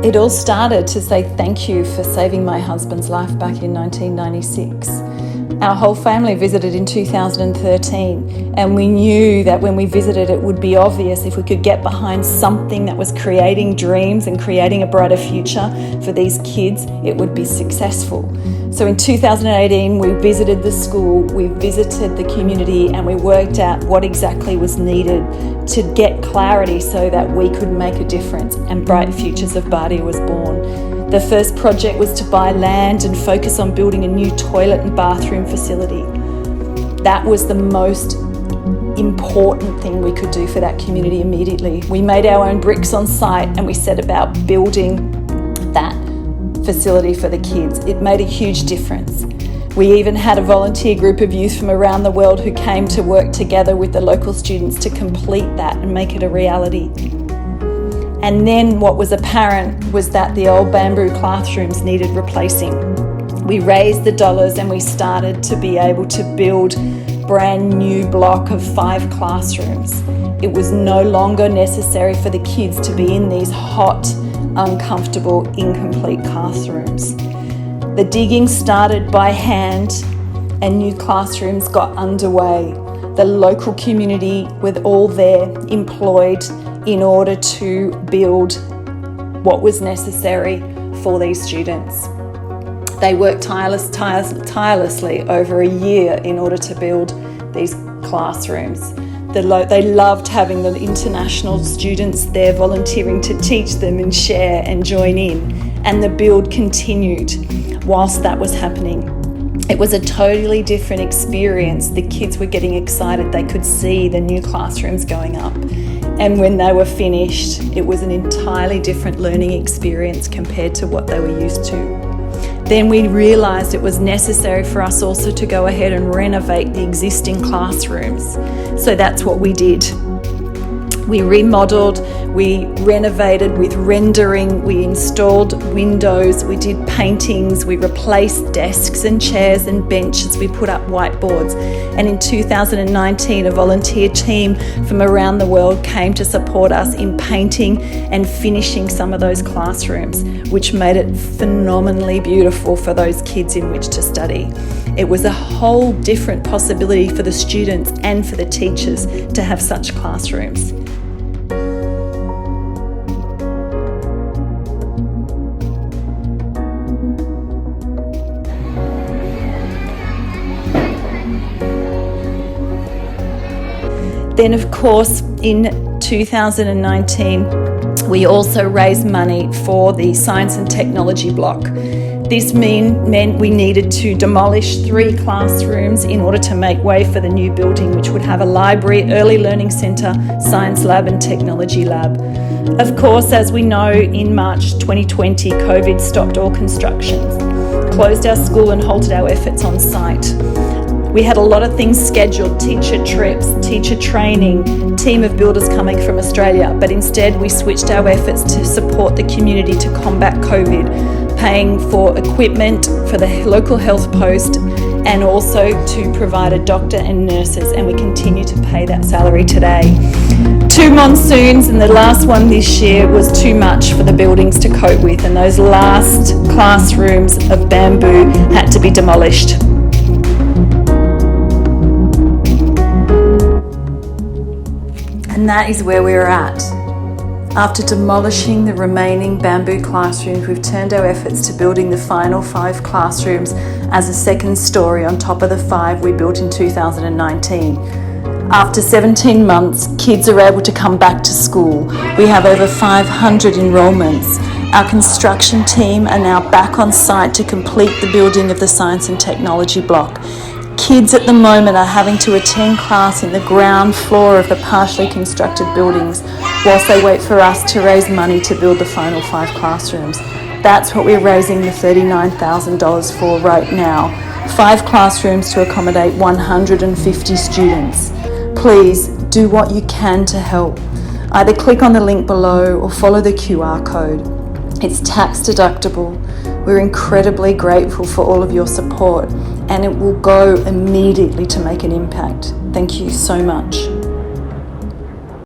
It all started to say thank you for saving my husband's life back in 1996. Our whole family visited in 2013, and we knew that when we visited it would be obvious if we could get behind something that was creating dreams and creating a brighter future for these kids, it would be successful. So in 2018, we visited the school, we visited the community, and we worked out what exactly was needed to get clarity so that we could make a difference, and Bright Futures of Bardia was born. The first project was to buy land and focus on building a new toilet and bathroom facility. That was the most important thing we could do for that community immediately. We made our own bricks on site and we set about building that facility for the kids. It made a huge difference. We even had a volunteer group of youth from around the world who came to work together with the local students to complete that and make it a reality. And then what was apparent was that the old bamboo classrooms needed replacing. We raised the dollars and we started to be able to build a brand new block of 5 classrooms. It was no longer necessary for the kids to be in these hot, uncomfortable, incomplete classrooms. The digging started by hand and new classrooms got underway. The local community were all there employed in order to build what was necessary for these students. They worked tirelessly over a year in order to build these classrooms. They loved having the international students there volunteering to teach them and share and join in. And the build continued whilst that was happening. It was a totally different experience. The kids were getting excited. They could see the new classrooms going up. And when they were finished, it was an entirely different learning experience compared to what they were used to. Then we realised it was necessary for us also to go ahead and renovate the existing classrooms. So that's what we did. We remodeled, we renovated with rendering, we installed windows, we did paintings, we replaced desks and chairs and benches, we put up whiteboards. And in 2019, a volunteer team from around the world came to support us in painting and finishing some of those classrooms, which made it phenomenally beautiful for those kids in which to study. It was a whole different possibility for the students and for the teachers to have such classrooms. Then, of course, in 2019, we also raised money for the Science and Technology block. This meant we needed to demolish 3 classrooms in order to make way for the new building, which would have a library, early learning centre, science lab and technology lab. Of course, as we know, in March 2020, COVID stopped all constructions, closed our school and halted our efforts on site. We had a lot of things scheduled, teacher trips, teacher training, team of builders coming from Australia, but instead we switched our efforts to support the community to combat COVID, paying for equipment for the local health post and also to provide a doctor and nurses, and we continue to pay that salary today. 2 monsoons, and the last one this year was too much for the buildings to cope with, and those last classrooms of bamboo had to be demolished. And that is where we're at. After demolishing the remaining bamboo classrooms, we've turned our efforts to building the final 5 classrooms as a second story on top of the 5 we built in 2019. After 17 months, kids are able to come back to school. We have over 500 enrolments. Our construction team are now back on site to complete the building of the Science and Technology block. Kids at the moment are having to attend class in the ground floor of the partially constructed buildings whilst they wait for us to raise money to build the final 5 classrooms. That's what we're raising the $39,000 for right now. 5 classrooms to accommodate 150 students. Please do what you can to help. Either click on the link below or follow the QR code. It's tax deductible. We're incredibly grateful for all of your support, and it will go immediately to make an impact. Thank you so much.